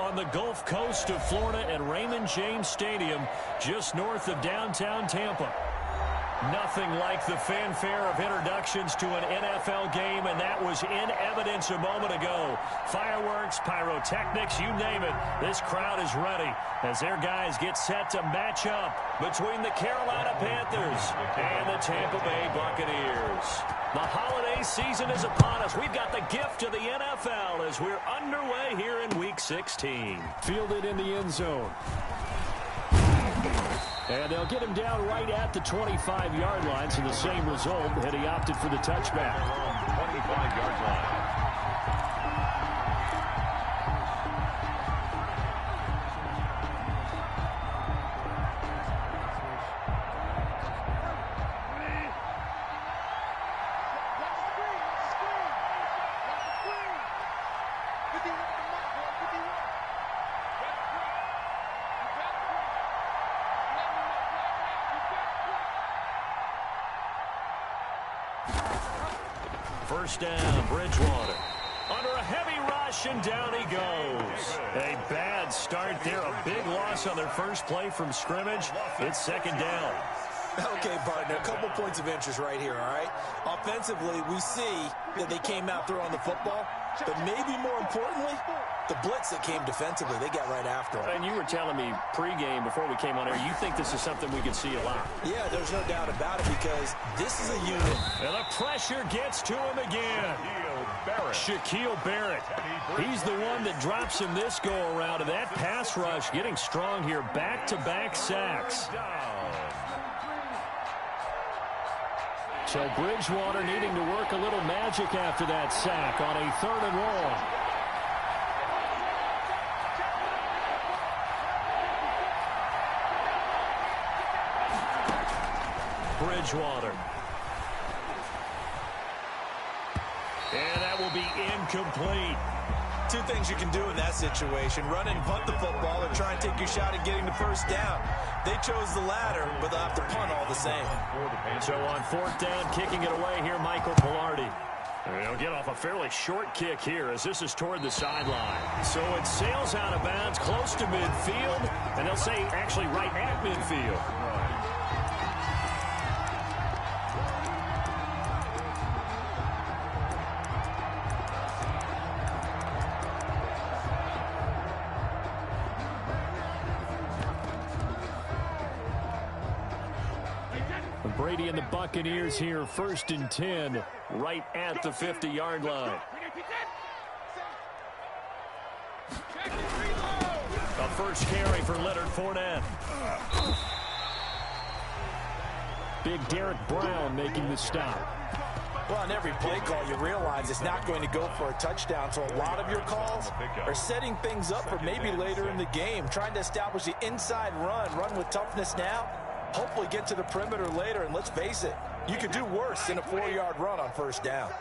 on the Gulf Coast of Florida at Raymond James Stadium, just north of downtown Tampa. Nothing like the fanfare of introductions to an NFL game, and that was in evidence a moment ago. Fireworks, pyrotechnics, you name it. This crowd is ready as their guys get set to match up between the Carolina Panthers and the Tampa Bay Buccaneers. The holiday season is upon us. We've got the gift of the NFL as we're underway here in Week 16. Fielded in the end zone. And they'll get him down right at the 25-yard line, so the same result, and he opted for the touchback. 25-yard line. First down, Bridgewater. Under a heavy rush, and down he goes. A bad start there. A big loss on their first play from scrimmage. It's second down. Okay, partner, a couple points of interest right here, all right? Offensively, we see that they came out throwing the football, but maybe more importantly, the blitz that came defensively, they got right after it. And you were telling me pregame before we came on air, you think this is something we could see a lot. Yeah, there's no doubt about it because this is a unit. And the pressure gets to him again. Shaquille Barrett. He's the one that drops him this go-around, and that pass rush getting strong here. Back-to-back sacks. So Bridgewater needing to work a little magic after that sack on a 3rd and long. Bridgewater. And that will be incomplete. Two things you can do in that situation. Run and punt the football or try and take your shot at getting the first down. They chose the latter, but they'll have to punt all the same. So on 4th down, kicking it away here, Michael Pilardi. And he'll get off a fairly short kick here as this is toward the sideline. So it sails out of bounds close to midfield, and they'll say actually right at midfield. Brady and the Buccaneers here, 1st and 10, right at the 50-yard line. A first carry for Leonard Fournette. Big Derek Brown making the stop. Well, on every play call, you realize it's not going to go for a touchdown, so a lot of your calls are setting things up for maybe later in the game, trying to establish the inside run with toughness now. Hopefully get to the perimeter later, and let's face it, you could do worse than a 4-yard run on 1st down.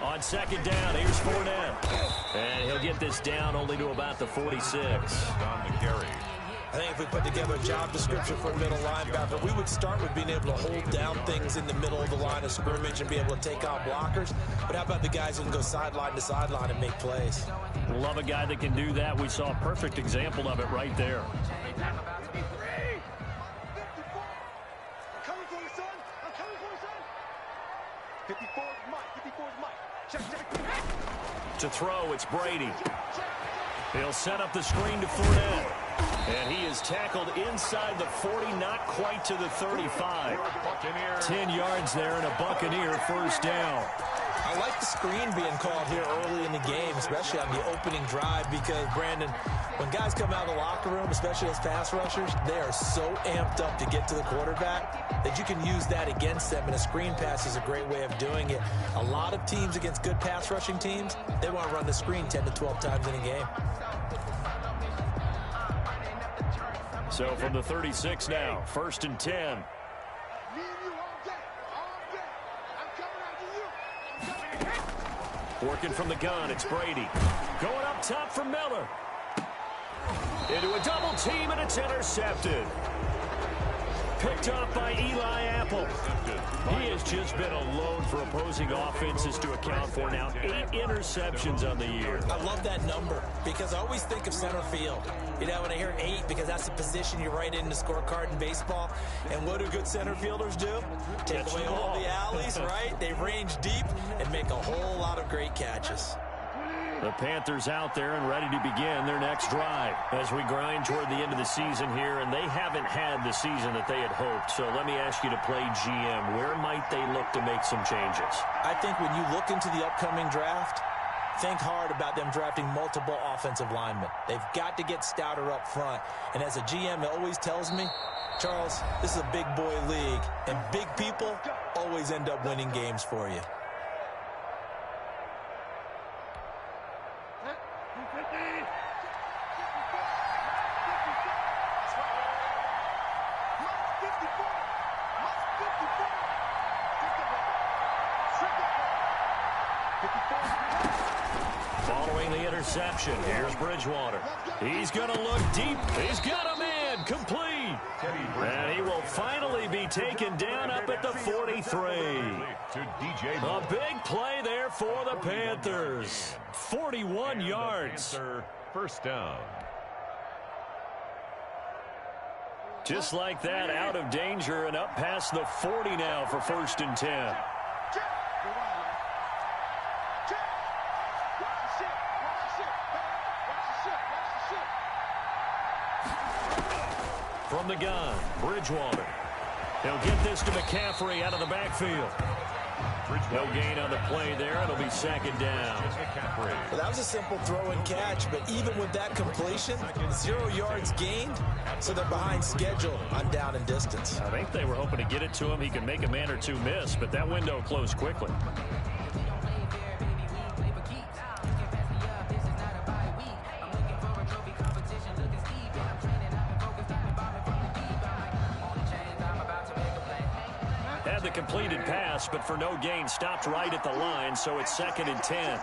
On 2nd down, here's Fournette. And he'll get this down only to about the 46. On the carry. I think if we put together a job description for a middle linebacker, we would start with being able to hold down things in the middle of the line of scrimmage and be able to take on blockers. But how about the guys who can go sideline to sideline and make plays? Love a guy that can do that. We saw a perfect example of it right there. To throw, it's Brady. He'll set up the screen to Fournette. And he is tackled inside the 40, not quite to the 35. 10 yards there and a Buccaneer first down. I like the screen being called here early in the game, especially on the opening drive, because, Brandon, when guys come out of the locker room, especially as pass rushers, they are so amped up to get to the quarterback that you can use that against them, and a screen pass is a great way of doing it. A lot of teams against good pass rushing teams, they want to run the screen 10 to 12 times in a game. So from the 36 now, 1st and 10. Working from the gun, it's Brady. Going up top for Miller. Into a double team, and it's intercepted. Picked off by Eli Apple. He has just been a load for opposing offenses to account for now. 8 interceptions on the year. I love that number because I always think of center field. You know, when I hear 8, because that's the position you write in the scorecard in baseball. And what do good center fielders do? Take away all the alleys, right? They range deep and make a whole lot of great catches. The Panthers out there and ready to begin their next drive as we grind toward the end of the season here, and they haven't had the season that they had hoped. So let me ask you to play GM. Where might they look to make some changes? I think when you look into the upcoming draft, think hard about them drafting multiple offensive linemen. They've got to get stouter up front. And as a GM, it always tells me, Charles, this is a big boy league, and big people always end up winning games for you. Following the interception, here's Bridgewater. He's going to look deep. He's got a man complete. And he will finally be taken down up at the 43. A big play there for the Panthers. 41 yards. First down. Just like that, out of danger and up past the 40 now for 1st and 10. From the gun, Bridgewater. He'll get this to McCaffrey out of the backfield. No gain on the play there. It'll be 2nd down. Well, that was a simple throw and catch, but even with that completion, 0 yards gained, so they're behind schedule on down and distance. I think they were hoping to get it to him. He can make a man or two miss, but that window closed quickly. Had the completed pass, but for no gain, stopped right at the line, so it's 2nd and 10.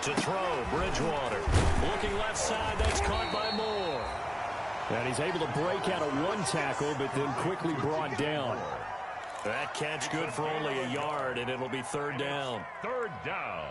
To throw, Bridgewater. Looking left side, that's caught by Moore. And he's able to break out of one tackle, but then quickly brought down. That catch good for only a yard, and it'll be 3rd down. 3rd down.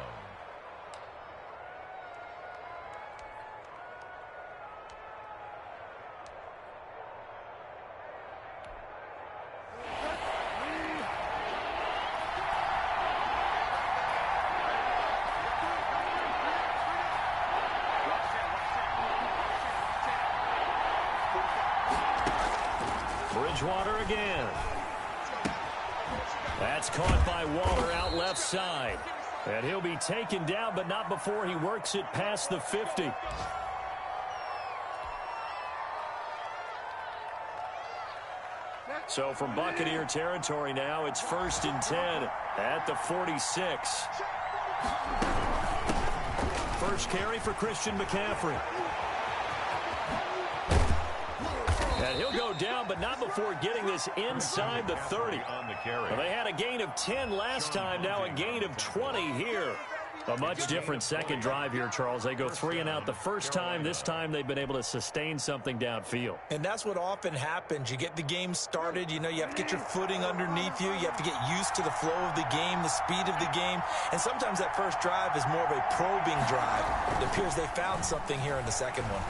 Bridgewater again. That's caught by Waller out left side. And he'll be taken down, but not before he works it past the 50. So from Buccaneer territory now, it's 1st and 10 at the 46. First carry for Christian McCaffrey. And he'll go down, but not before getting this inside the 30. Well, they had a gain of 10 last time, now a gain of 20 here. A much different second drive here, Charles. They go 3 and out the first time. This time they've been able to sustain something downfield. And that's what often happens. You get the game started. You know, you have to get your footing underneath you. You have to get used to the flow of the game, the speed of the game. And sometimes that first drive is more of a probing drive. It appears they found something here in the second one.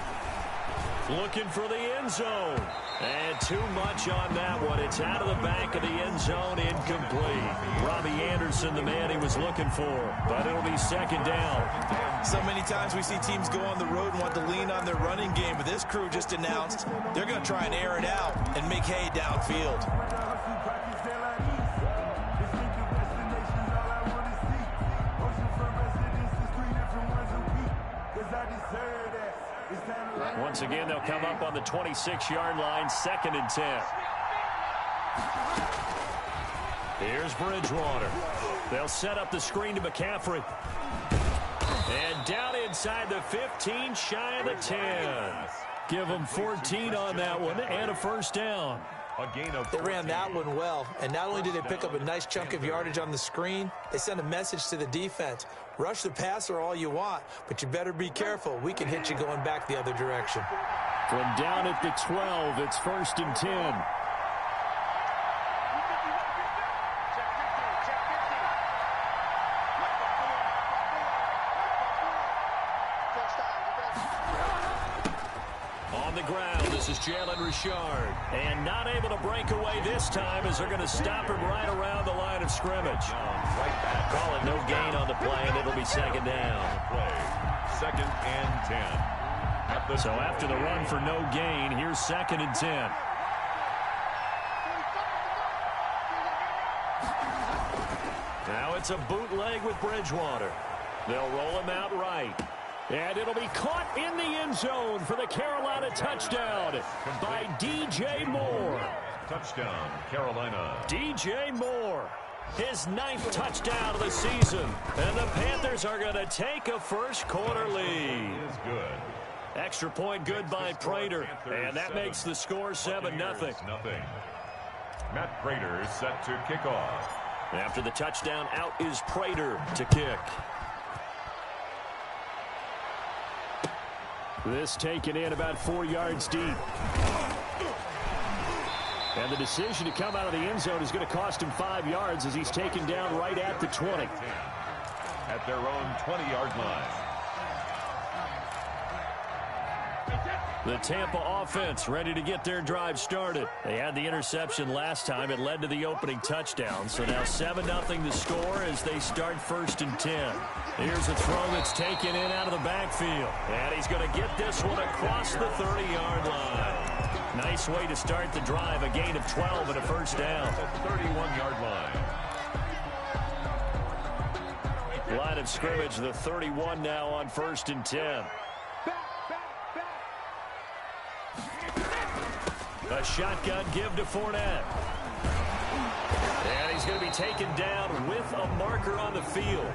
Looking for the end zone. And too much on that one. It's out of the back of the end zone, incomplete. Robbie Anderson, the man he was looking for. But it'll be 2nd down. So many times we see teams go on the road and want to lean on their running game. But this crew just announced they're going to try and air it out and make hay downfield. Once again, they'll come up on the 26-yard line, 2nd and 10. Here's Bridgewater. They'll set up the screen to McCaffrey. And down inside the 15, shy of the 10. Give them 14 on that one and a 1st down. A gain of 14. They ran that one well, and not only did they pick up a nice chunk of yardage on the screen, they sent a message to the defense. Rush the passer all you want, but you better be careful. We can hit you going back the other direction. From down at the 12, it's 1st and 10. On the ground, this is Jalen Richard. And not able to break away this time as they're going to stop him right around the line of scrimmage. Call it no gain on the play, and it'll be 2nd down. 2nd and 10. So after the run for no gain, here's 2nd and 10. Now it's a bootleg with Bridgewater. They'll roll him out right. And it'll be caught in the end zone for the Carolina touchdown by DJ Moore. Touchdown, Carolina. DJ Moore, his 9th touchdown of the season. And the Panthers are going to take a first-quarter lead. Is good. Extra point good by Prater. And that makes the score 7-0. Matt Prater set to kick off. After the touchdown, out is Prater to kick. This taken in about 4 yards deep. And the decision to come out of the end zone is going to cost him 5 yards as he's taken down right at the 20. At their own 20-yard line. The Tampa offense ready to get their drive started. They had the interception last time. It led to the opening touchdown. So now 7-0 the score as they start 1st and 10. Here's a throw that's taken in out of the backfield. And he's going to get this one across the 30-yard line. Nice way to start the drive. A gain of 12 and a first down. The 31-yard line. Line of scrimmage, the 31 now on 1st and 10. A shotgun give to Fournette. And he's going to be taken down with a marker on the field.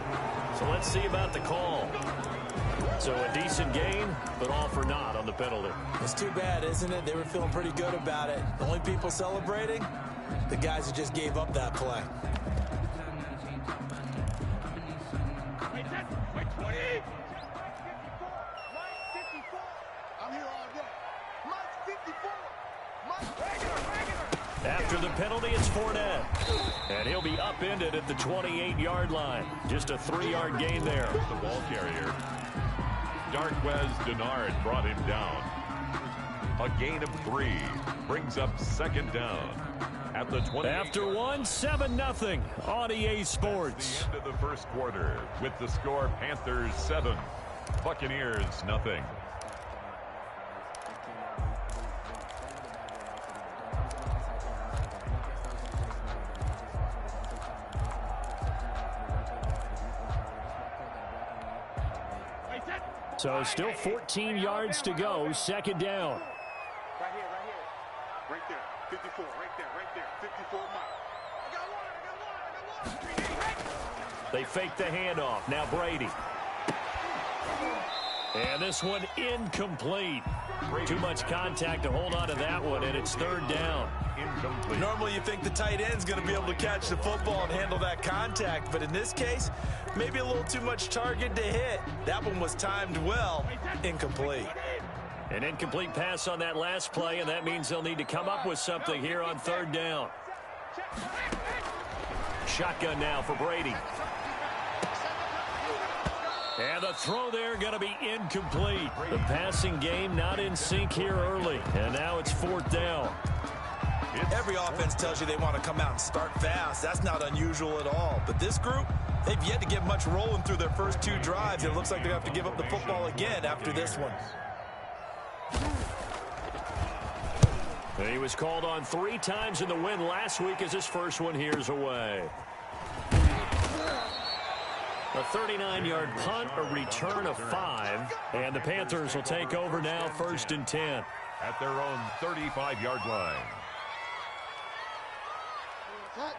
So let's see about the call. So a decent gain, but all for naught on the penalty. It's too bad, isn't it? They were feeling pretty good about it. The only people celebrating, the guys who just gave up that play. After the penalty, it's Fournette. And he'll be upended at the 28-yard line. Just a 3-yard gain there. The ball carrier. Darquez Denard brought him down. A gain of 3 brings up 2nd down at the 20. After one, 7-0 on EA Sports. The end of the first quarter with the score Panthers 7, Buccaneers nothing. So still 14 yards to go, 2nd down. Right here. Right there. 54. Right there. 54 miles. I got one. They fake the handoff. Now Brady. And this one incomplete. Too much contact to hold on to that one, and it's 3rd down. Incomplete. Normally you think the tight end's going to be able to catch the football and handle that contact, but in this case, maybe a little too much target to hit. That one was timed well. Incomplete. An incomplete pass on that last play, and that means they'll need to come up with something here on 3rd down. Shotgun now for Brady. And the throw there going to be incomplete. The passing game not in sync here early, and now it's 4th down. Every offense tells you they want to come out and start fast. That's not unusual at all. But this group, they've yet to get much rolling through their first 2 drives. It looks like they have to give up the football again after this one. He was called on 3 times in the win last week as his first one here's away. A 39-yard punt, a return of 5, and the Panthers will take over now 1st and 10. At their own 35-yard line.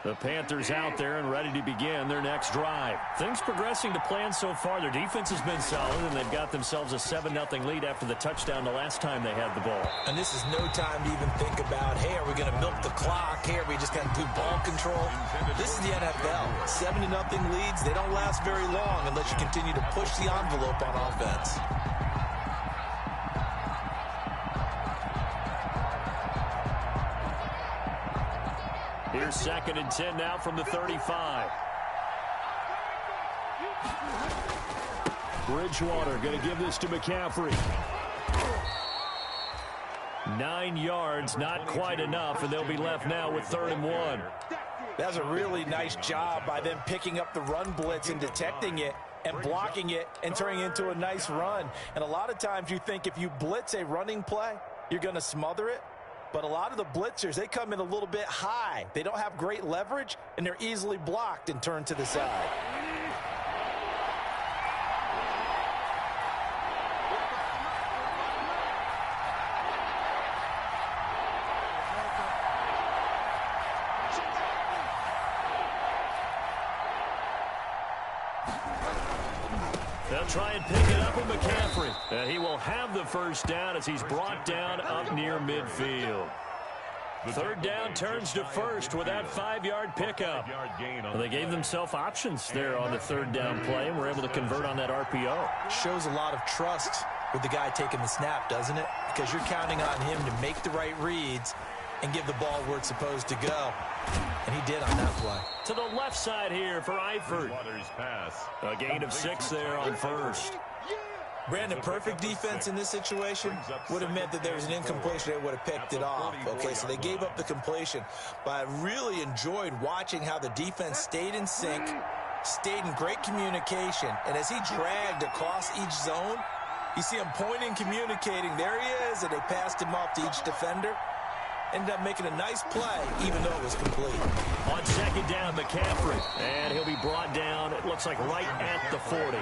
The Panthers out there and ready to begin their next drive. Things progressing to plan so far. Their defense has been solid, and they've got themselves a 7-0 lead after the touchdown the last time they had the ball. And this is no time to even think about, hey, are we going to milk the clock? Hey, are we just going to do ball control? This is the NFL. 7-0 leads, they don't last very long unless you continue to push the envelope on offense. Here's 2nd and 10 now from the 35. Bridgewater going to give this to McCaffrey. 9 yards, not quite enough, and they'll be left now with 3rd and 1. That's a really nice job by them picking up the run blitz and detecting it and blocking it and turning it into a nice run. And a lot of times you think if you blitz a running play, you're going to smother it. But a lot of the blitzers, they come in a little bit high. They don't have great leverage, and they're easily blocked and turned to the side. They'll try and pick it up with McCaffrey. He will have the first down as he's brought down up near midfield. 3rd down turns to 1st with that 5-yard pickup. Well, they gave themselves options there on the 3rd down play, and were able to convert on that RPO. Shows a lot of trust with the guy taking the snap, doesn't it? Because you're counting on him to make the right reads and give the ball where it's supposed to go. And he did on that play. To the left side here for Eifert. A gain of 6 there on 1st. Brandon, perfect defense in this situation would have meant that there was an incompletion. They would have picked it off. Okay, so they gave up the completion. But I really enjoyed watching how the defense stayed in sync, stayed in great communication. And as he dragged across each zone, you see him pointing, communicating. There he is, and they passed him off to each defender. Ended up making a nice play, even though it was complete. On 2nd down, McCaffrey. And he'll be brought down, it looks like right at the 40.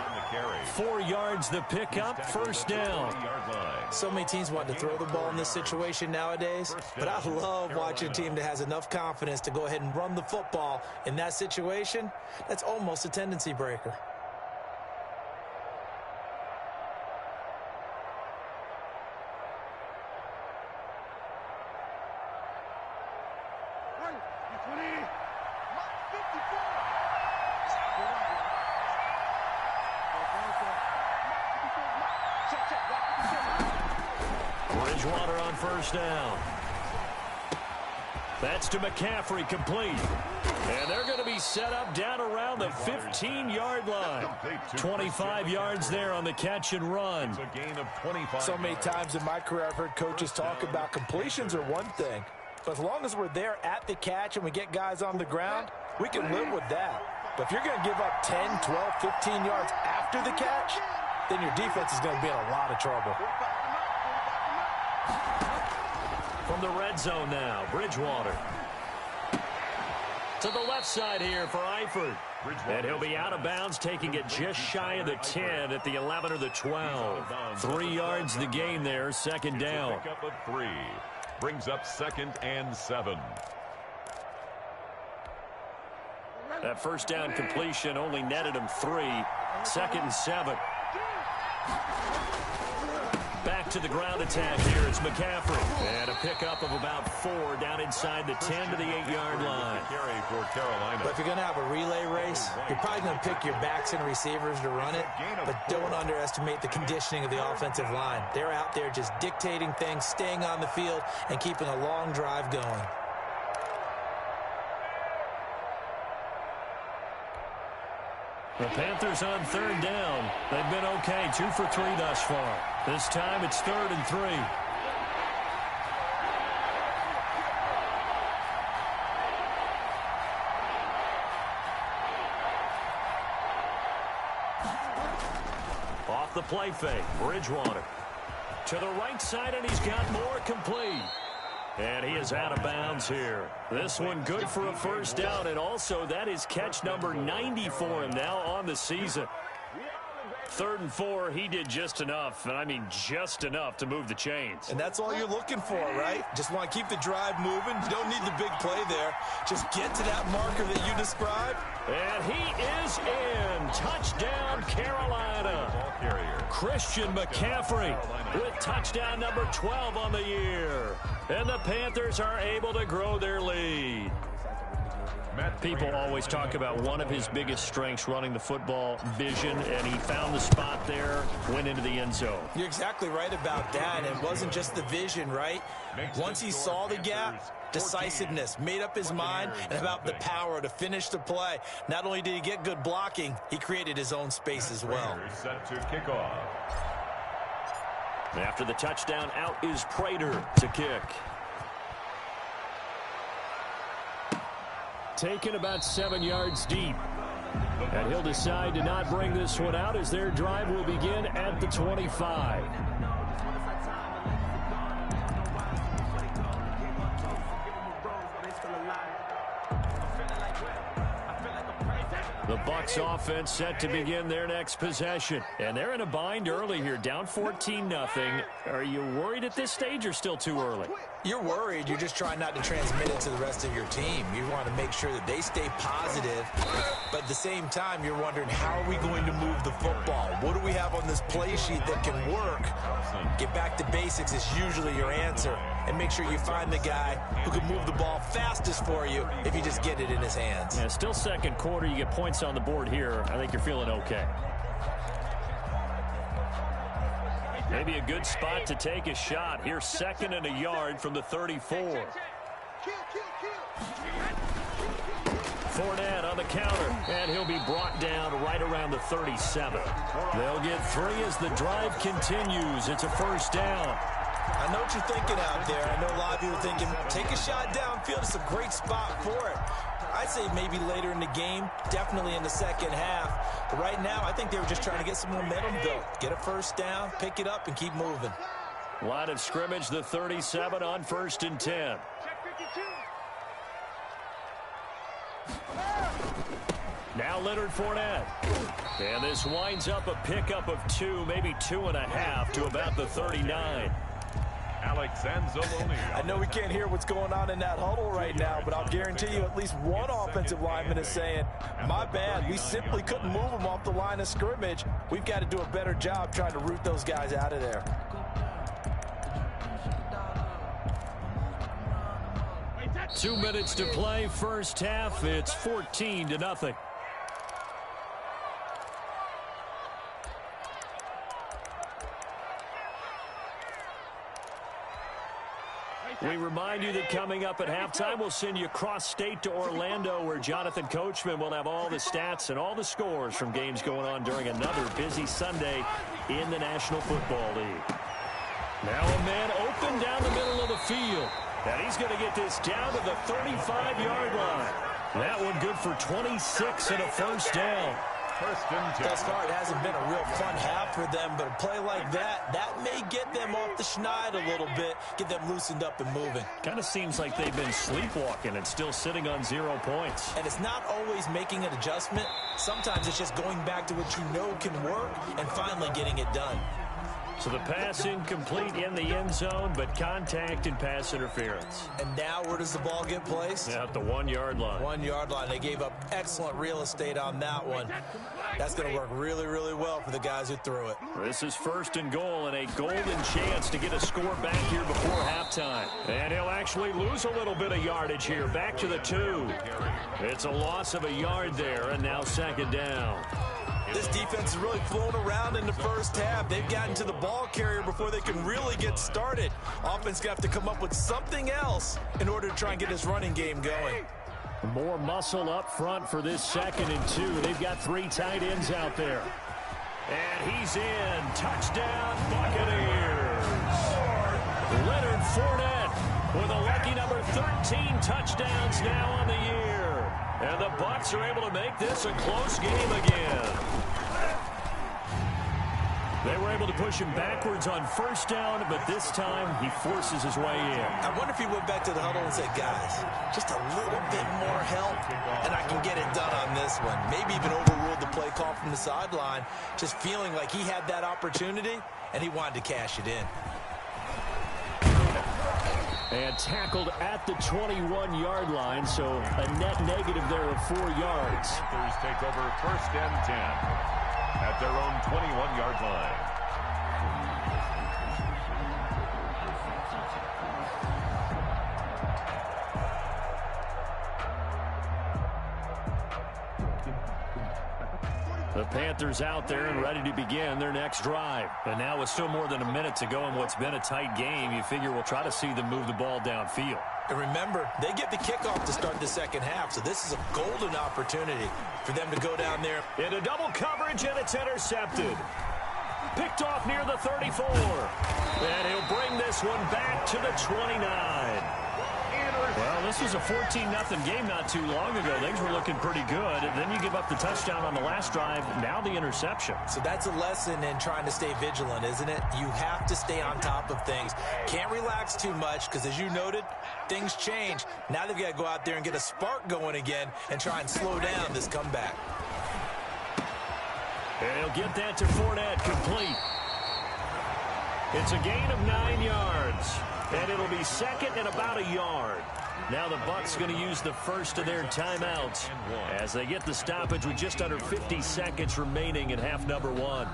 4 yards the pickup, 1st down. So many teams want to throw the ball in this situation nowadays, but I love watching a team that has enough confidence to go ahead and run the football in that situation. That's almost a tendency breaker. Bridgewater on 1st down. That's to McCaffrey, complete. And they're going to be set up down around the 15-yard line. 25 yards there on the catch and run. So many times in my career I've heard coaches talk about completions are one thing. But as long as we're there at the catch and we get guys on the ground, we can live with that. But if you're going to give up 10, 12, 15 yards after the catch, then your defense is going to be in a lot of trouble. From the red zone now, Bridgewater. To the left side here for Eifert. And he'll be out of bounds, taking it just shy of the 10 at the 11 or the 12. 3 yards the gain there, 2nd down. Pick up of 3. Brings up 2nd and 7. That 1st down completion only netted him 3. 2nd and 7. Back to the ground attack here. It's McCaffrey. And a pickup of about 4 down inside the 10 to the 8-yard line. Carry for Carolina. But if you're going to have a relay race, you're probably going to pick your backs and receivers to run it. But don't underestimate the conditioning of the offensive line. They're out there just dictating things, staying on the field, and keeping a long drive going. The Panthers on 3rd down. They've been okay, 2 for 3 thus far. This time it's 3rd and 3. Off the play fake, Bridgewater. To the right side, and he's got more, complete. And he is out of bounds here. This one good for a 1st down, and also that is catch number 90 for him now on the season. 3rd and 4, he did just enough, and I mean just enough to move the chains. And that's all you're looking for, right? Just want to keep the drive moving. You don't need the big play there. Just get to that marker that you described. And he is in. Touchdown, Carolina. Christian McCaffrey with touchdown number 12 on the year. And the Panthers are able to grow their lead. People always talk about one of his biggest strengths running the football, vision, and he found the spot there, went into the end zone. You're exactly right about that. It wasn't just the vision, right? Once he saw the gap, decisiveness, made up his mind, and about the power to finish the play. Not only did he get good blocking, he created his own space as well. Set to kick off. After the touchdown, out is Prater to kick. Taken about 7 yards deep. And he'll decide to not bring this one out as their drive will begin at the 25. The Bucs offense set to begin their next possession. And they're in a bind early here, down 14-0. Are you worried at this stage or still too early? You're worried. You're just trying not to transmit it to the rest of your team. You want to make sure that they stay positive. But at the same time, you're wondering, how are we going to move the football? What do we have on this play sheet that can work? Get back to basics is usually your answer. And make sure you find the guy who can move the ball fastest for you if you just get it in his hands. Yeah, still second quarter. You get points on the board here. I think you're feeling okay. Maybe a good spot to take a shot. Here's 2nd and a yard from the 34. Fournette on the counter, and he'll be brought down right around the 37. They'll get 3 as the drive continues. It's a first down. I know what you're thinking out there. I know a lot of you are thinking, take a shot downfield. It's a great spot for it. I'd say maybe later in the game, definitely in the second half. But right now, I think they were just trying to get some momentum built. Get a first down, pick it up, and keep moving. Line of scrimmage, the 37 on 1st and 10. Now Leonard Fournette. And this winds up a pickup of 2, maybe 2.5 to about the 39. Alex Anzalone. I know we can't hear what's going on in that huddle right now, but I'll guarantee you at least one offensive lineman is saying, my bad, we simply couldn't move them off the line of scrimmage. We've got to do a better job trying to root those guys out of there. Two minutes to play, first half. It's 14-0. We remind you that coming up at halftime, we'll send you cross-state to Orlando, where Jonathan Coachman will have all the stats and all the scores from games going on during another busy Sunday in the National Football League. Now a man open down the middle of the field. And he's going to get this down to the 35-yard line. That one good for 26 and a first down. Thus far, it hasn't been a real fun half for them, but a play like that may get them off the schneid a little bit, get them loosened up and moving. Kind of seems like they've been sleepwalking and still sitting on 0 points. And it's not always making an adjustment. Sometimes it's just going back to what you know can work and finally getting it done. So the pass incomplete in the end zone, but contact and pass interference. And now where does the ball get placed? At the 1-yard line. 1-yard line. They gave up excellent real estate on that one. That's going to work really, really well for the guys who threw it. This is 1st and goal and a golden chance to get a score back here before halftime. And he'll actually lose a little bit of yardage here. Back to the 2. It's a loss of a yard there, and now 2nd down. This defense has really flown around in the first half. They've gotten to the ball carrier before they can really get started. Offense going to have to come up with something else in order to try and get this running game going. More muscle up front for this 2nd and 2. They've got 3 tight ends out there. And he's in. Touchdown, Buccaneers. Leonard Fournette with a lucky number 13 touchdowns now on the year. And the Bucs are able to make this a close game again. They were able to push him backwards on first down, but this time he forces his way in. I wonder if he went back to the huddle and said, guys, just a little bit more help, and I can get it done on this one. Maybe even overruled the play call from the sideline, just feeling like he had that opportunity, and he wanted to cash it in. And tackled at the 21-yard line, so a net negative there of 4 yards. Panthers take over 1st and 10 at their own 21-yard line. The Panthers out there and ready to begin their next drive. And now with still more than a minute to go in what's been a tight game, you figure we'll try to see them move the ball downfield. And remember, they get the kickoff to start the second half, so this is a golden opportunity for them to go down there. Into double coverage, and it's intercepted. Picked off near the 34. And he'll bring this one back to the 29. Well, this was a 14-0 game not too long ago. Things were looking pretty good. And then you give up the touchdown on the last drive. Now the interception. So that's a lesson in trying to stay vigilant, isn't it? You have to stay on top of things. Can't relax too much because, as you noted, things change. Now they've got to go out there and get a spark going again and try and slow down this comeback. And he'll get that to Fournette, complete. It's a gain of 9 yards. And it'll be second and about a yard. Now the Bucs going to use the first of their timeouts as they get the stoppage with just under 50 seconds remaining in half number 1.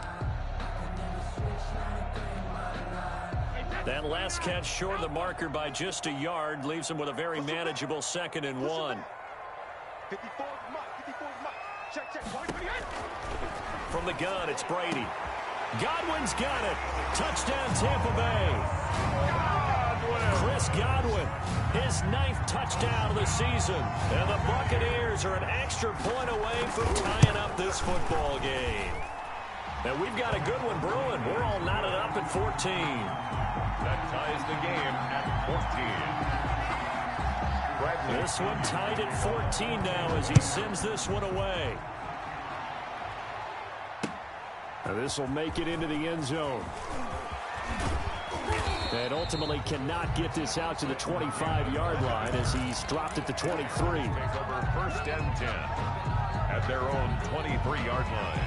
That last catch short of the marker by just a yard leaves him with a very manageable 2nd and 1. From the gun, it's Brady. Godwin's got it. Touchdown, Tampa Bay. Chris Godwin, his 9th touchdown of the season. And the Buccaneers are an extra point away from tying up this football game. And we've got a good one brewing. We're all knotted up at 14. That ties the game at 14. This one tied at 14 now as he sends this one away. Now this will make it into the end zone. And ultimately cannot get this out to the 25-yard line as he's dropped at the 23. Take over 1st and 10 at their own 23-yard line.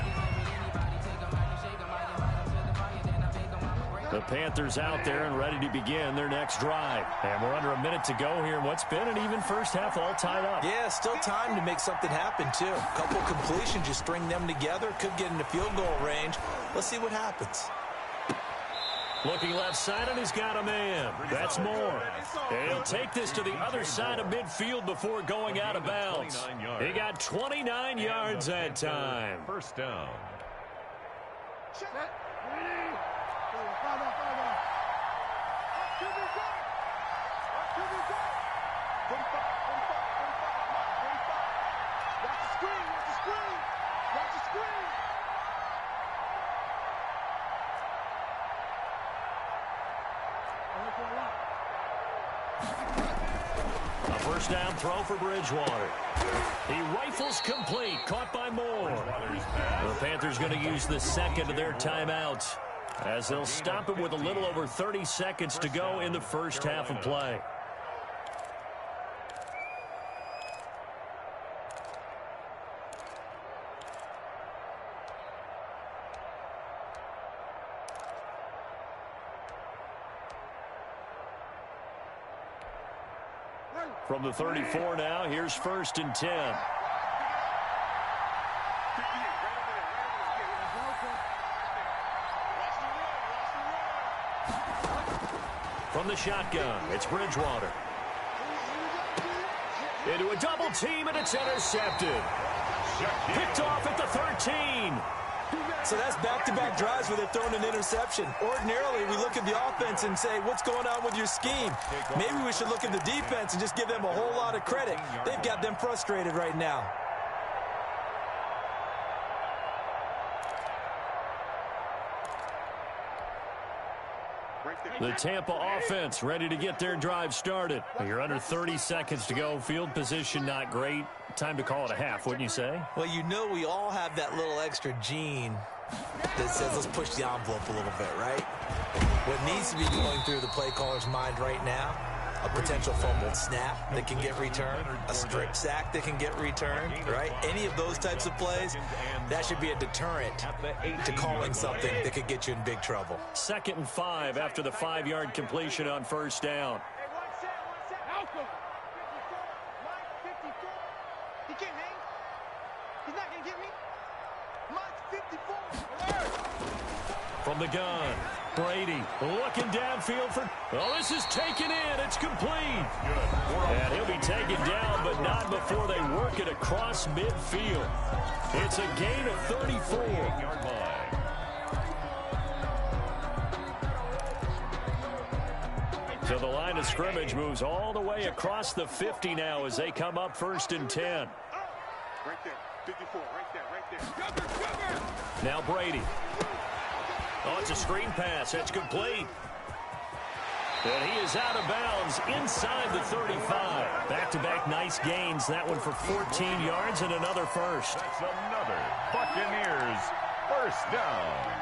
The Panthers out there and ready to begin their next drive. And we're under a minute to go here in what's been an even first half, all tied up. Yeah, still time to make something happen, too. A couple completions, you string them together, could get into field goal range. Let's see what happens. Looking left side, and he's got a man. That's Moore. And he'll take this to the other side of midfield before going out of bounds. He got 29 yards that time. First down. A first down throw for Bridgewater. He rifles complete, caught by Moore. The Panthers going to use the second of their timeouts as they'll stop it with a little over 30 seconds to go in the first half of play. From the 34 now, here's 1st and 10. From the shotgun, it's Bridgewater. Into a double team, and it's intercepted. Picked off at the 13. So that's back-to-back drives where they're throwing an interception. Ordinarily, we look at the offense and say, what's going on with your scheme? Maybe we should look at the defense and just give them a whole lot of credit. They've got them frustrated right now. The Tampa offense ready to get their drive started. You're under 30 seconds to go. Field position not great. Time to call it a half, wouldn't you say? Well, you know we all have that little extra gene that says let's push the envelope a little bit, right? What needs to be going through the play caller's mind right now, a potential fumbled snap that can get returned, a strip sack that can get returned, right? Any of those types of plays, that should be a deterrent to calling something that could get you in big trouble. 2nd and 5 after the 5-yard completion on first down. He can't hang. He's not going to get me. Mike's 54. From the gun, Brady looking downfield for... Oh, this is taken in. It's complete. And he'll be taken down, but not before they work it across midfield. It's a gain of 34. So the line of scrimmage moves all the way across the 50 now as they come up 1st and 10. Right there. 54. Right there. Now Brady. Oh, it's a screen pass. It's complete. And he is out of bounds inside the 35. Back-to-back nice gains. That one for 14 yards and another first. That's another Buccaneers first down.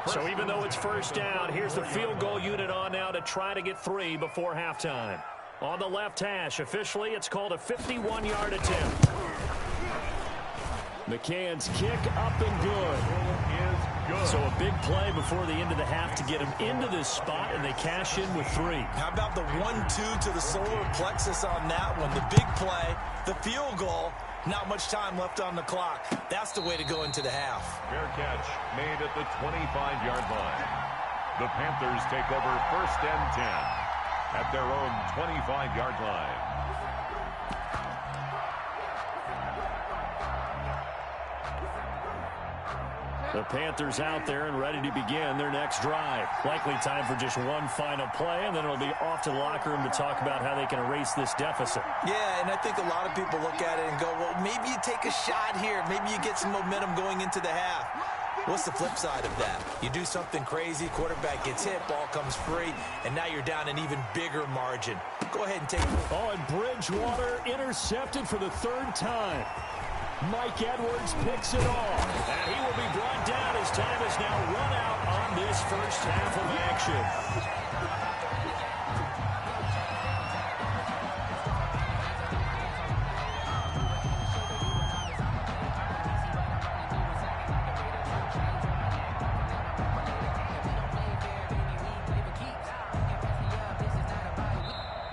So even though it's first down, here's the field goal unit on now to try to get 3 before halftime. On the left hash, officially, it's called a 51-yard attempt. McCann's kick up and good. So a big play before the end of the half to get him into this spot, and they cash in with 3. How about the 1-2 to the solar plexus on that one? The big play, the field goal, not much time left on the clock. That's the way to go into the half. Fair catch made at the 25-yard line. The Panthers take over 1st and 10 at their own 25-yard line. The Panthers out there and ready to begin their next drive. Likely time for just one final play, and then it'll be off to the locker room to talk about how they can erase this deficit. Yeah, and I think a lot of people look at it and go, well, maybe you take a shot here. Maybe you get some momentum going into the half. What's the flip side of that? You do something crazy, quarterback gets hit, ball comes free, and now you're down an even bigger margin. Go ahead and take it. Oh, and Bridgewater intercepted for the 3rd time. Mike Edwards picks it off, and he will be brought down as time is now run out on this first half of action.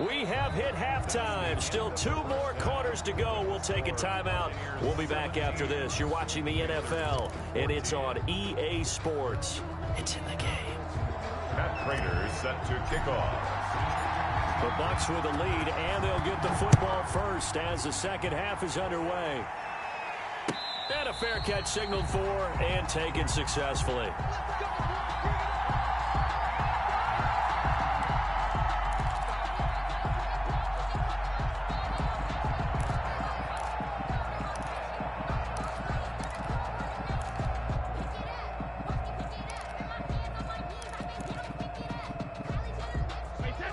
We have hit halftime. Still 2 more quarters to go. We'll take a timeout. We'll be back after this. You're watching the NFL, and it's on EA Sports. It's in the game. Matt Prater set to kick off. The Bucs with a lead, and they'll get the football first as the second half is underway. And a fair catch signaled for and taken successfully.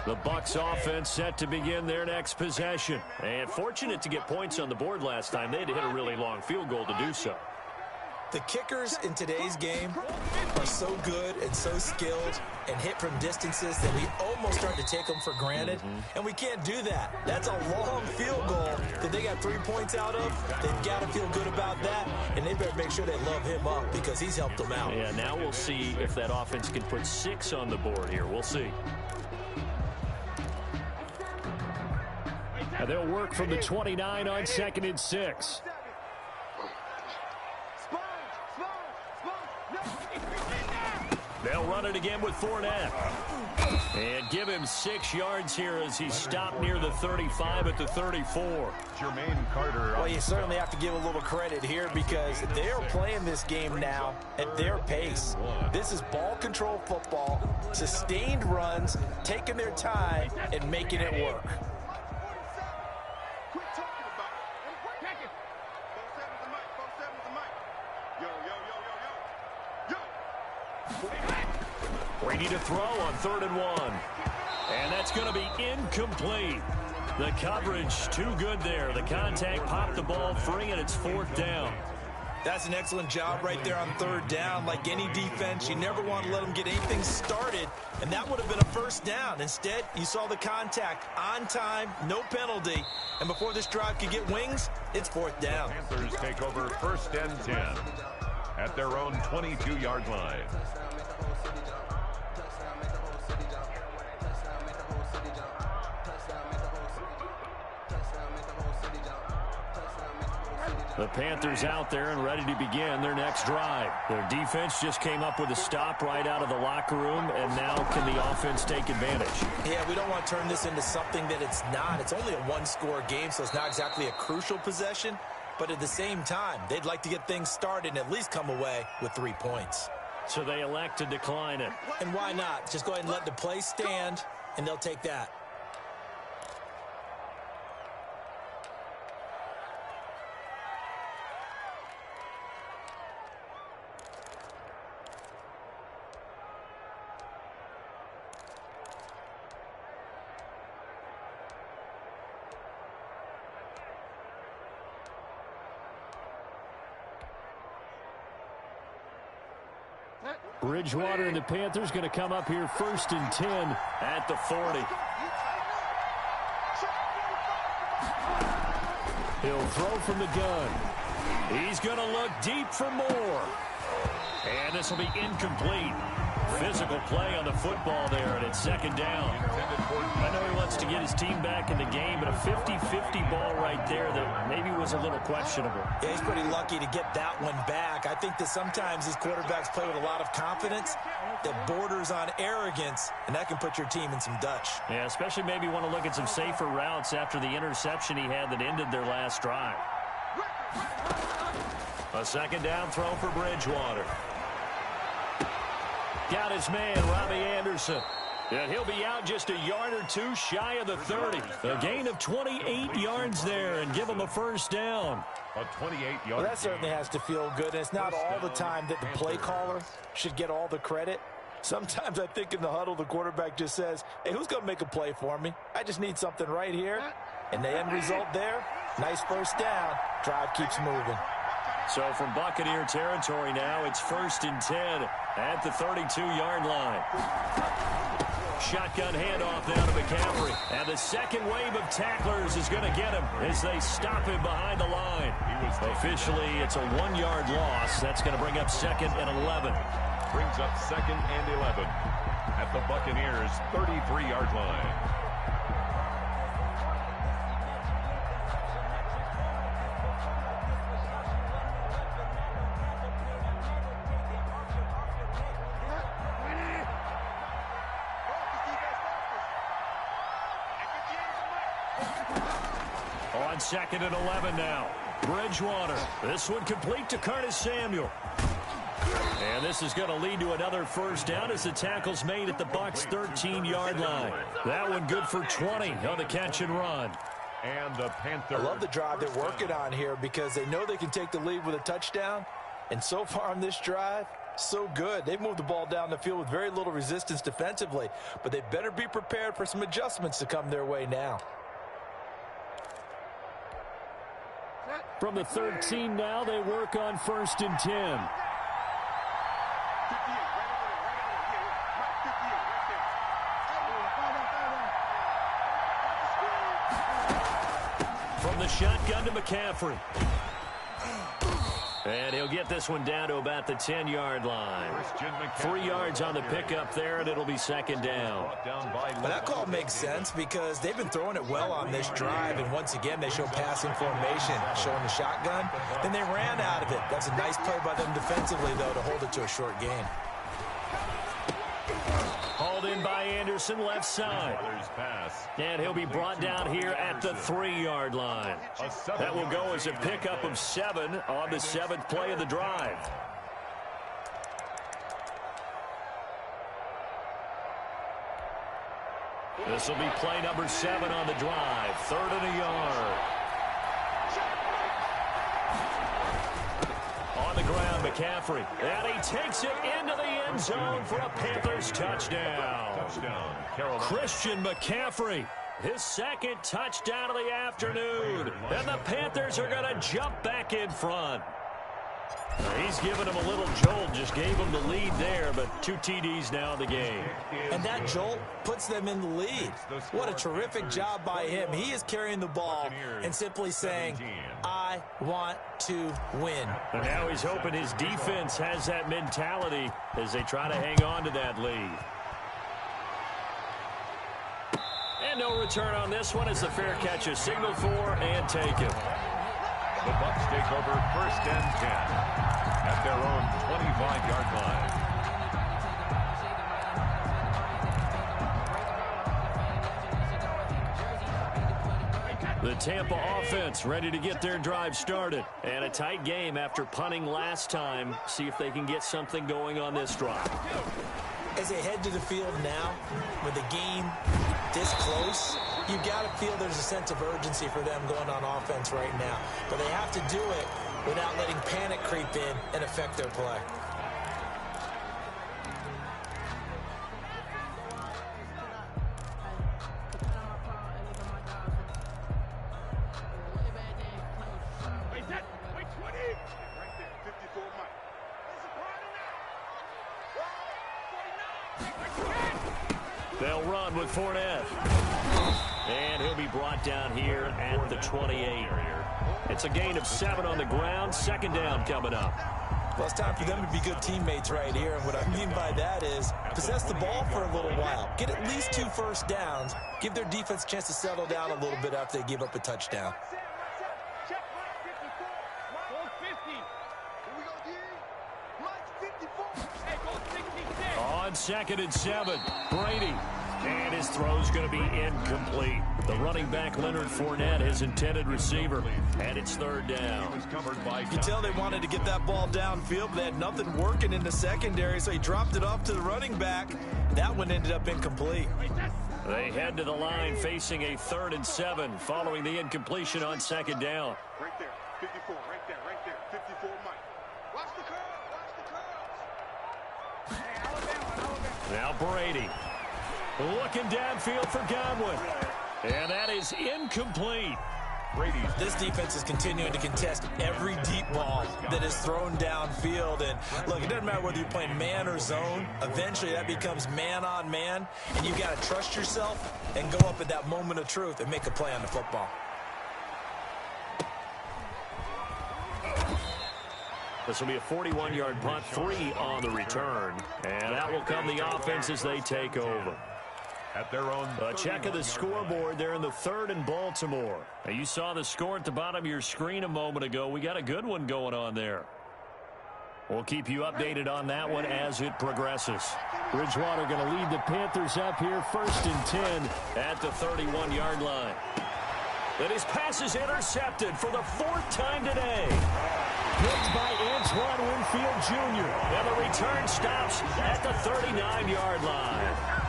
The Bucs offense set to begin their next possession. And fortunate to get points on the board last time. They had to hit a really long field goal to do so. The kickers in today's game are so good and so skilled and hit from distances that we almost start to take them for granted. And we can't do that. That's a long field goal that they got 3 points out of. They've got to feel good about that. And they better make sure they love him up because he's helped them out. Yeah, now we'll see if that offense can put 6 on the board here. We'll see. And they'll work from the 29 on 2nd and 6. They'll run it again with Fournette. And give him 6 yards here as he's stopped near the 35 at the 34. Jermaine Carter. Well, you certainly have to give a little credit here because they're playing this game now at their pace. This is ball control football, sustained runs, taking their time, and making it work. Brady to throw on 3rd and 1. And that's going to be incomplete. The coverage too good there. The contact popped the ball free, and it's 4th down. That's an excellent job right there on 3rd down. Like any defense, you never want to let them get anything started, and that would have been a 1st down. Instead, you saw the contact on time, no penalty, and before this drive could get wings, it's 4th down. Panthers take over 1st and 10 at their own 22-yard line. The Panthers out there and ready to begin their next drive. Their defense just came up with a stop right out of the locker room, and now can the offense take advantage? Yeah, we don't want to turn this into something that it's not. It's only a one-score game, so it's not exactly a crucial possession. But at the same time, they'd like to get things started and at least come away with 3 points. So they elect to decline it. And why not? Just go ahead and let the play stand, and they'll take that. Bridgewater and the Panthers going to come up here 1st and 10 at the 40. He'll throw from the gun. He's going to look deep for more. And this will be incomplete. Physical play on the football there, and it's 2nd down. I know he wants to get his team back in the game, but a 50-50 ball right there that maybe was a little questionable. Yeah, he's pretty lucky to get that one back. I think that sometimes these quarterbacks play with a lot of confidence that borders on arrogance, and that can put your team in some Dutch. Yeah, especially maybe want to look at some safer routes after the interception he had that ended their last drive. A 2nd down throw for Bridgewater. Got his man, Robbie Anderson. And he'll be out just a yard or two shy of the 30. A gain of 28 yards there and give him a 1st down. A 28-yard Well, that certainly has to feel good. And it's not all the time that the play caller should get all the credit. Sometimes I think in the huddle, the quarterback just says, hey, who's going to make a play for me? I just need something right here. And the end result there, nice 1st down. Drive keeps moving. So from Buccaneer territory now, it's 1st and 10 at the 32-yard line. Shotgun handoff now to McCaffrey. And the second wave of tacklers is going to get him as they stop him behind the line. Officially, it's a 1-yard loss. That's going to bring up 2nd and 11. Brings up 2nd and 11 at the Buccaneers' 33-yard line. On 2nd and 11 now. Bridgewater. This one complete to Curtis Samuel. And this is going to lead to another 1st down as the tackle's made at the Bucs' 13-yard line. That one good for 20 on the catch and run. And the Panthers. I love the drive they're working on here because they know they can take the lead with a touchdown. And so far on this drive, so good. They've moved the ball down the field with very little resistance defensively. But they better be prepared for some adjustments to come their way now. From the 13 now, they work on 1st and 10. From the shotgun to McCaffrey. And he'll get this one down to about the 10-yard line. 3 yards on the pickup there, and it'll be 2nd down. But that call makes sense because they've been throwing it well on this drive, and once again they show passing formation, showing the shotgun. Then they ran out of it. That's a nice play by them defensively, though, to hold it to a short gain. Hauled in by Anderson, left side. And he'll be brought down here at the 3-yard line. That will go as a pickup of 7 on the 7th play of the drive. This will be play number 7 on the drive. 3rd and a yard. On the ground McCaffrey. And he takes it into the end zone for a Panthers touchdown. Carolina. Christian McCaffrey, his second touchdown of the afternoon. And the Panthers are going to jump back in front. He's given him a little jolt, just gave him the lead there, but 2 TDs now in the game. And that jolt puts them in the lead. What a terrific job by him. He is carrying the ball and simply saying, I want to win. And now he's hoping his defense has that mentality as they try to hang on to that lead. And no return on this one as the fair catch is signaled for and taken. The Bucs take over 1st and 10 at their own 25-yard line. The Tampa offense ready to get their drive started. And a tight game after punting last time. See if they can get something going on this drive. As they head to the field now, with the game this close, you got to feel there's a sense of urgency for them going on offense right now. But they have to do it without letting panic creep in and affect their play. They'll run with Fournette. And he'll be brought down here at the 28. It's a gain of 7 on the ground. 2nd down coming up. Well, it's time for them to be good teammates right here. And what I mean by that is possess the ball for a little while. Get at least 2 first downs. Give their defense a chance to settle down a little bit after they give up a touchdown. On 2nd and 7, Brady. And his throw's going to be incomplete. The running back, Leonard Fournette, his intended receiver. And it's 3rd down. You can tell they wanted to get that ball downfield, but they had nothing working in the secondary, so he dropped it off to the running back. That one ended up incomplete. They head to the line facing a 3rd and 7 following the incompletion on 2nd down. Right there, 54, right there, 54, Mike. Watch the curve, Now Brady. Looking downfield for Godwin. And that is incomplete. This defense is continuing to contest every deep ball that is thrown downfield. And look, it doesn't matter whether you're playing man or zone. Eventually that becomes man on man. And you've got to trust yourself and go up at that moment of truth and make a play on the football. This will be a 41-yard punt, 3 on the return. And that will come the offense as they take over. At their own a check of the scoreboard there in the 3rd and Baltimore. Now, you saw the score at the bottom of your screen a moment ago. We got a good one going on there. We'll keep you updated on that one as it progresses. Bridgewater going to lead the Panthers up here 1st and 10 at the 31-yard line. And his pass is intercepted for the 4th time today. Picked by Antoine Winfield Jr. And the return stops at the 39-yard line.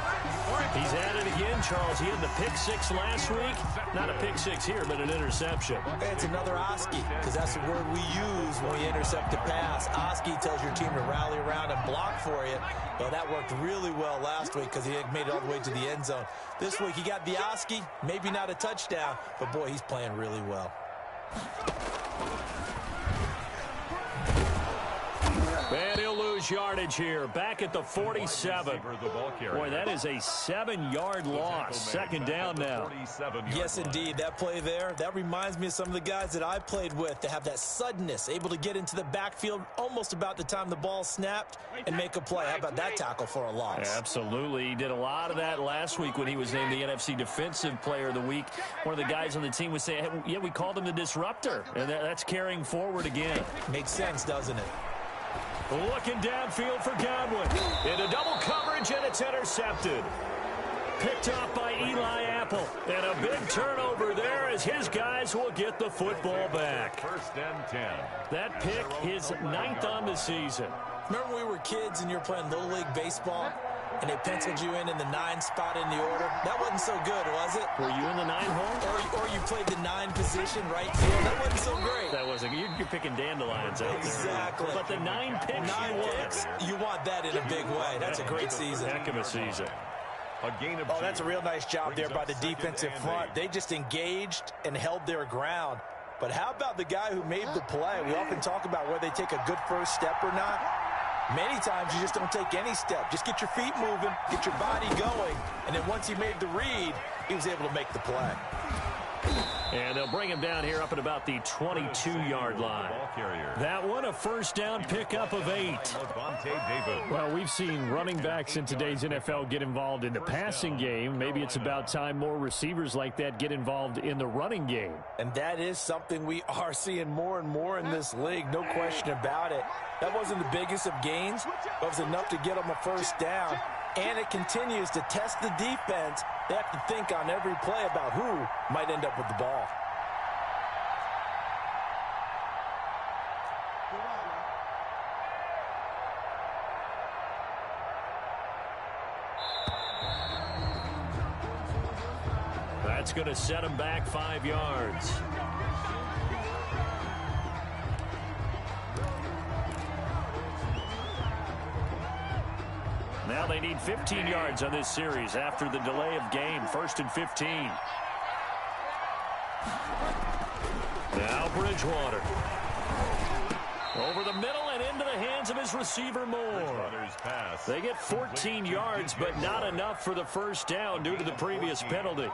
He's at it again, Charles. He had the pick 6 last week. Not a pick 6 here, but an interception. It's another Oski, because that's the word we use when we intercept a pass. Oski tells your team to rally around and block for you. Well, that worked really well last week because he made it all the way to the end zone. This week he got the Oski, maybe not a touchdown, but boy, he's playing really well. And he'll lose yardage here. Back at the 47. Boy, that is a 7-yard loss. 2nd down now. Yes, indeed. That play there, that reminds me of some of the guys that I played with to have that suddenness, able to get into the backfield almost about the time the ball snapped and make a play. How about that tackle for a loss? Absolutely. He did a lot of that last week when he was named the NFC Defensive Player of the Week. One of the guys on the team was saying, hey, yeah, we called him the disruptor. And that's carrying forward again. Makes sense, doesn't it? Looking downfield for Godwin. Into double coverage, and it's intercepted. Picked off by Eli Apple. And a big turnover there as his guys will get the football back. 1st and 10. That pick is 9th on the season. Remember when we were kids and you were playing Little League Baseball? and they penciled you in the 9 spot in the order. That wasn't so good, was it? Were you in the 9 hole? Or you played the 9 position right field. That wasn't so great. That wasn't. You're picking dandelions out there. Exactly. But the 9 picks, 9 picks, you want that in a big way. That's a great season. Heck of a season. A gain of 2. That's a real nice job there by the defensive front. They just engaged and held their ground. But how about the guy who made the play? We often talk about whether they take a good first step or not. Many times you just don't take any step. Just get your feet moving, get your body going, and then once he made the read, he was able to make the play. And they'll bring him down here up at about the 22-yard line. That one, a first down pickup of 8. Well, we've seen running backs in today's NFL get involved in the passing game. Maybe it's about time more receivers like that get involved in the running game. And that is something we are seeing more and more in this league, no question about it. That wasn't the biggest of gains, but it was enough to get them a first down. And it continues to test the defense. They have to think on every play about who might end up with the ball. That's going to set him back 5 yards. Now they need 15 yards on this series after the delay of game. 1st and 15. Now Bridgewater. Over the middle and into the hands of his receiver Moore. They get 14 yards, but not enough for the first down due to the previous penalty.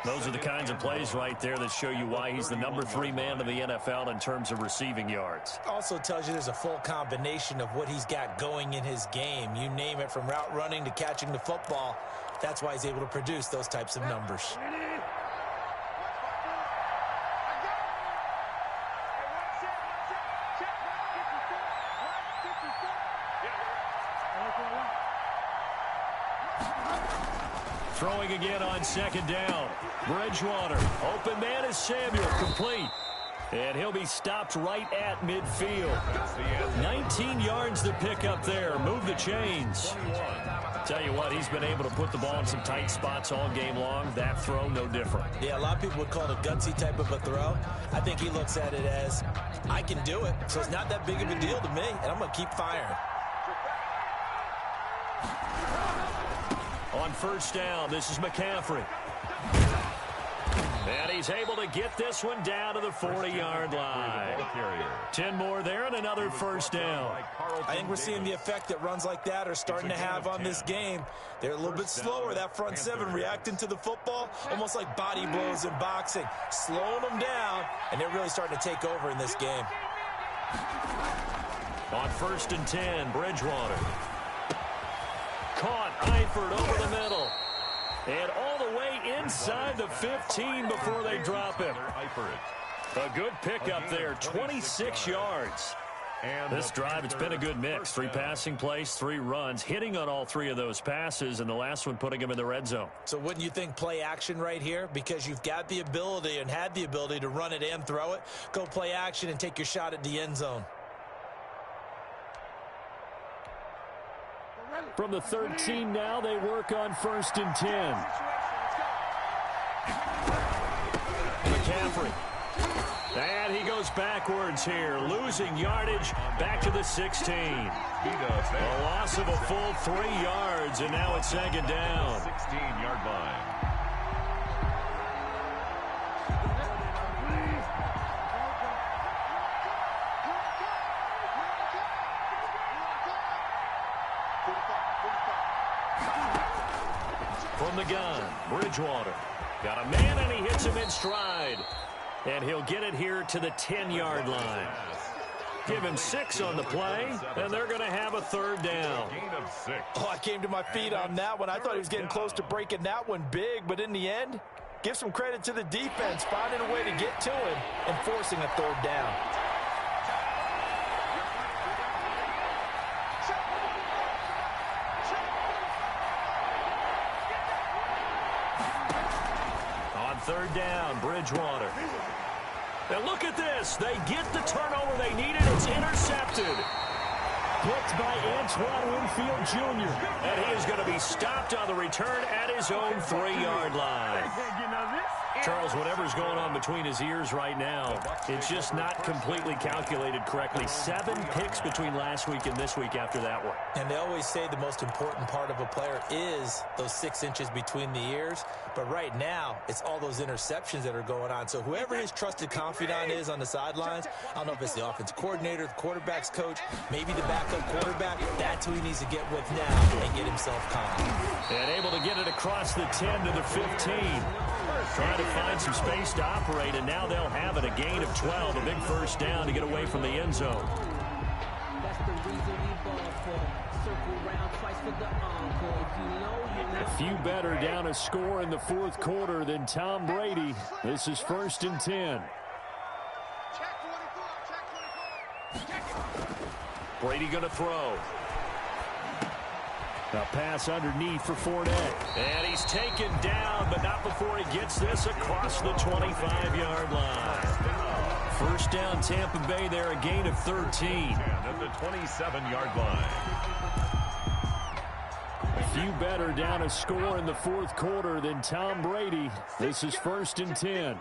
Those are the kinds of plays right there that show you why he's the number 3 man in the NFL in terms of receiving yards. Also tells you there's a full combination of what he's got going in his game. You name it, from route running to catching the football. That's why he's able to produce those types of numbers. Throwing again on 2nd down. Bridgewater. Open man is Samuel. Complete. And he'll be stopped right at midfield. 19 yards to pick up there. Move the chains. Tell you what, he's been able to put the ball in some tight spots all game long. That throw, no different. Yeah, a lot of people would call it a gutsy type of a throw. I think he looks at it as, I can do it, so it's not that big of a deal to me, and I'm going to keep firing. On 1st down, this is McCaffrey. And he's able to get this one down to the 40-yard line. 10 more there and another first down. I think we're seeing the effect that runs like that are starting to have on this game. They're a little bit slower, that front 7, reacting to the football, almost like body blows in boxing, slowing them down, and they're really starting to take over in this game. On 1st and 10, Bridgewater. Caught, Eifert over the middle. And all the way inside the 15 before they drop him. A good pickup there, 26 yards. This drive, it's been a good mix. 3 passing plays, 3 runs, hitting on all 3 of those passes, and the last one putting him in the red zone. So wouldn't you think play action right here? Because you've got the ability and had the ability to run it and throw it. Go play action and take your shot at the end zone. From the 13 now, they work on 1st and 10. McCaffrey. And he goes backwards here, losing yardage back to the 16. A loss of a full 3 yards, and now it's 2nd down. 16-yard line. From the gun, Bridgewater. Got a man, and he hits him in stride. And he'll get it here to the 10-yard line. Give him 6 on the play, and they're going to have a 3rd down. Oh, I came to my feet on that one. I thought he was getting close to breaking that one big, but in the end, give some credit to the defense, finding a way to get to him and forcing a 3rd down. On 3rd down, Bridgewater. And look at this. They get the turnover they needed. It's intercepted. picked by Antoine Winfield Jr. And he is going to be stopped on the return at his own 3-yard line. Charles, whatever's going on between his ears right now, it's just not completely calculated correctly. 7 picks between last week and this week after that one. And they always say the most important part of a player is those 6 inches between the ears. But right now, it's all those interceptions that are going on. So whoever his trusted confidant is on the sidelines, I don't know if it's the offensive coordinator, the quarterback's coach, maybe the backup quarterback, that's who he needs to get with now and get himself calm. And able to get it across the 10 to the 15. Trying to find some space to operate, and now they'll have it. A gain of 12, a big first down to get away from the end zone. A few better down a score in the fourth quarter than Tom Brady. This is 1st and 10. Brady going to throw. A pass underneath for Fournette. And he's taken down, but not before he gets this across the 25-yard line. First down, Tampa Bay there, a gain of 13. At the 27-yard line. A few better down a score in the fourth quarter than Tom Brady. This is 1st and 10.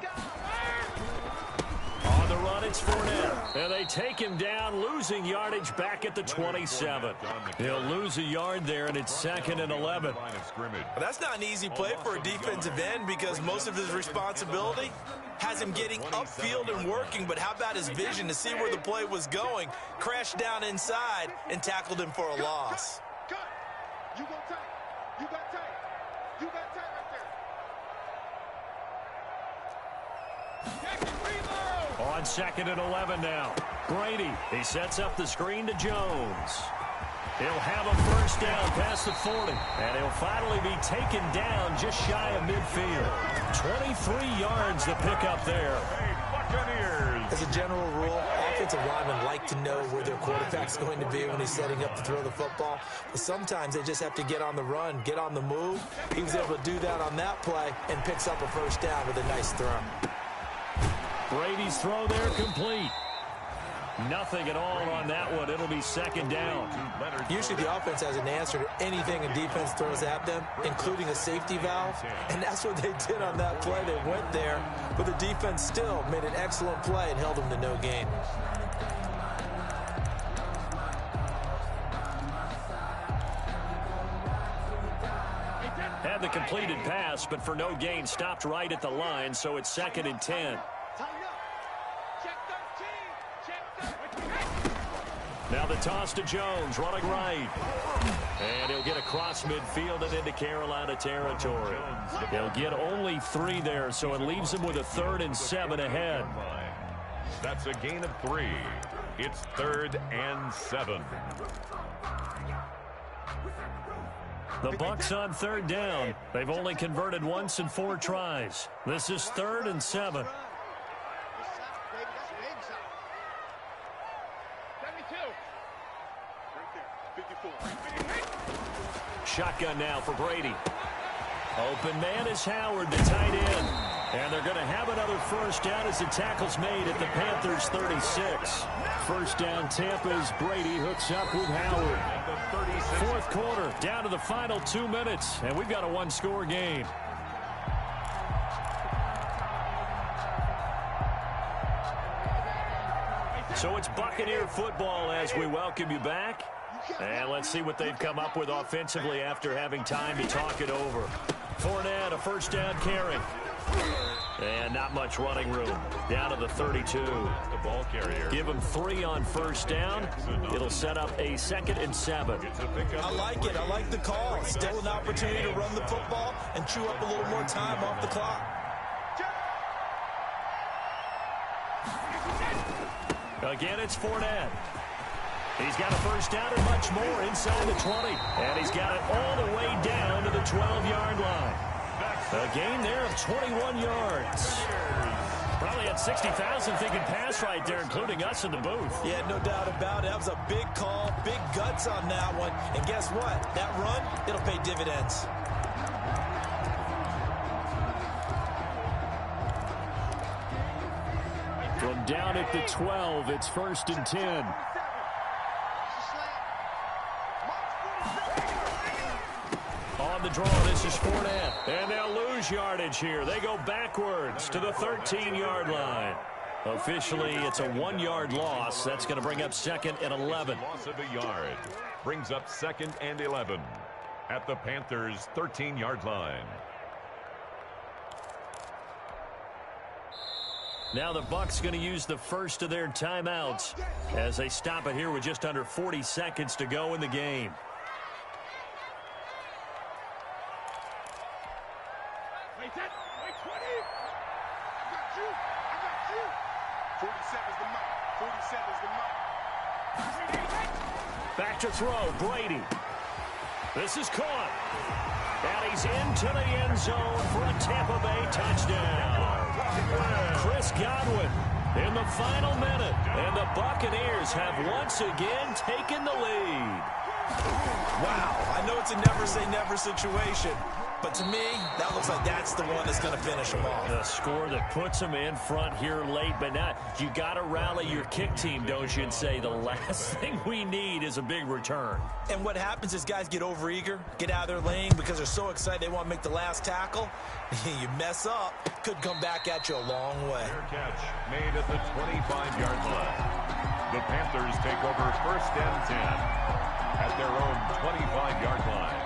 On the run, it's Fournette. And they take him down, losing yardage back at the 27. He'll lose a yard there, and it's 2nd and 11. That's not an easy play for a defensive end because most of his responsibility has him getting upfield and working. But how about his vision to see where the play was going? Crashed down inside and tackled him for a loss. You got tight. You got tight. You got tight right there. On 2nd and 11 now. Brady, he sets up the screen to Jones. He'll have a first down past the 40. And he'll finally be taken down just shy of midfield. 23 yards to pick up there. As a general rule, offensive linemen like to know where their quarterback's going to be when he's setting up to throw the football. But sometimes they just have to get on the run, get on the move. He was able to do that on that play and picks up a first down with a nice throw. Brady's throw there complete. Nothing at all on that one. It'll be 2nd down. Usually the offense has an answer to anything a defense throws at them, including a safety valve. And that's what they did on that play. They went there, but the defense still made an excellent play and held them to no gain. Had the completed pass, but for no gain, stopped right at the line, so it's 2nd and 10. Now the toss to Jones, running right. And he'll get across midfield and into Carolina territory. He'll get only 3 there, so it leaves him with a 3rd and 7 ahead. That's a gain of 3. It's 3rd and 7. The Bucs on 3rd down. They've only converted once in 4 tries. This is 3rd and 7. Shotgun now for Brady. Open man is Howard, the tight end. And they're going to have another first down as the tackle's made at the Panthers' 36. First down, Tampa's Brady hooks up with Howard. Fourth quarter, down to the final 2 minutes, and we've got a 1-score game. So it's Buccaneer football as we welcome you back. And let's see what they've come up with offensively after having time to talk it over. Fournette, a first down carry. And not much running room. Down to the 32. The ball carrier. Give him 3 on first down. It'll set up a 2nd and 7. I like it. I like the call. Still an opportunity to run the football and chew up a little more time off the clock. Again, it's Fournette. He's got a first down and much more inside the 20. And he's got it all the way down to the 12-yard line. A gain there of 21 yards. Probably had 60,000 thinking pass right there, including us in the booth. Yeah, no doubt about it. That was a big call, big guts on that one. And guess what? That run, it'll pay dividends. From down at the 12, it's 1st and 10. on the draw. This is Fournette. And they'll lose yardage here. They go backwards to the 13-yard line. Officially, it's a 1-yard loss. That's going to bring up 2nd and 11. Loss of a yard brings up 2nd and 11 at the Panthers' 13-yard line. Now the Bucs going to use the first of their timeouts as they stop it here with just under 40 seconds to go in the game. Wait 20. I got you. 47's the mark. 47's the mark. Back to throw, Brady. This is caught. And he's into the end zone for a Tampa Bay touchdown. Chris Godwin in the final minute. And the Buccaneers have once again taken the lead. Wow, I know it's a never-say-never situation, but to me, that looks like that's the one that's going to finish them off. The score that puts them in front here late, but now you got to rally your kick team, don't you, and say the last thing we need is a big return. And what happens is guys get overeager, get out of their lane because they're so excited they want to make the last tackle. You mess up, could come back at you a long way. Fair catch made at the 25-yard line. The Panthers take over 1st and 10 at their own 25-yard line.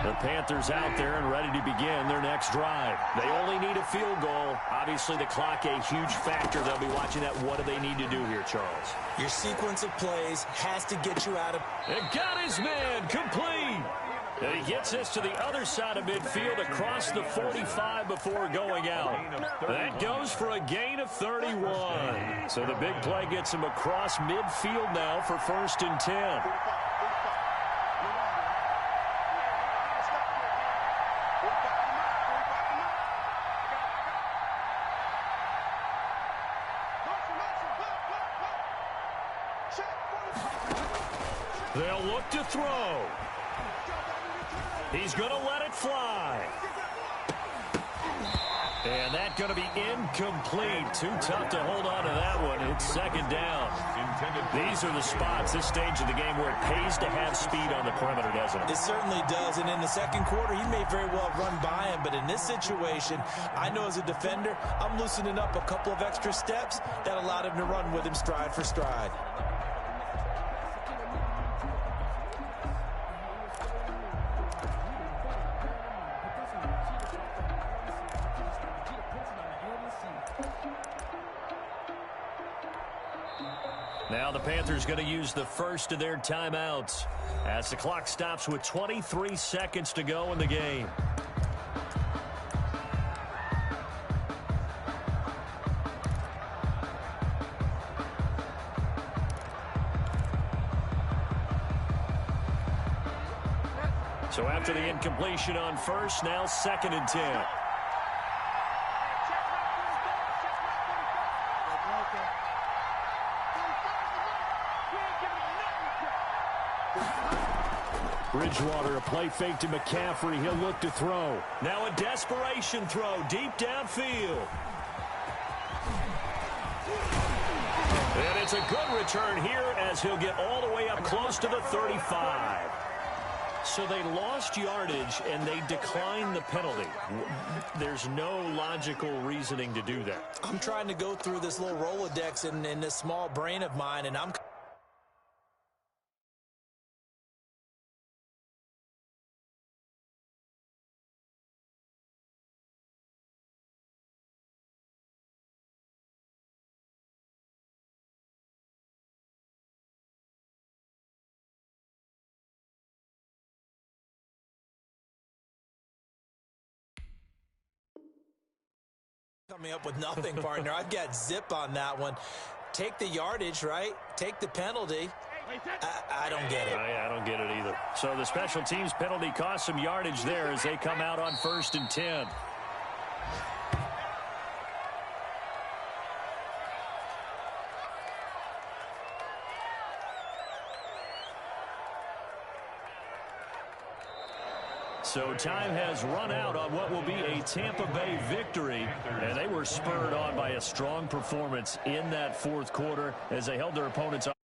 The Panthers out there and ready to begin their next drive. They only need a field goal. Obviously, the clock a huge factor. They'll be watching that. What do they need to do here, Charles? Your sequence of plays has to get you out of... And got his man complete. And he gets this to the other side of midfield across the 45 before going out. That goes for a gain of 31. So the big play gets him across midfield now for 1st and 10. They'll look to throw. He's going to let it fly. And that's going to be incomplete. Too tough to hold on to that one. It's 2nd down. These are the spots, this stage of the game, where it pays to have speed on the perimeter, doesn't it? It certainly does. And in the 2nd quarter, he may very well run by him. But in this situation, I know as a defender, I'm loosening up a couple of extra steps that allowed him to run with him stride for stride. Now the Panthers going to use the first of their timeouts as the clock stops with 23 seconds to go in the game. So after the incompletion on first, now 2nd and 10. Bridgewater, a play fake to McCaffrey. He'll look to throw. Now a desperation throw deep downfield. And it's a good return here as he'll get all the way up close to the 35. So they lost yardage and they declined the penalty. There's no logical reasoning to do that. I'm trying to go through this little Rolodex in this small brain of mine, and I'm... coming up with nothing, partner. I've got zip on that one. Take the yardage, right? Take the penalty. I don't get it. I don't get it either. So the special teams penalty cost some yardage there as they come out on 1st and 10. So time has run out on what will be a Tampa Bay victory, and they were spurred on by a strong performance in that 4th quarter as they held their opponents up.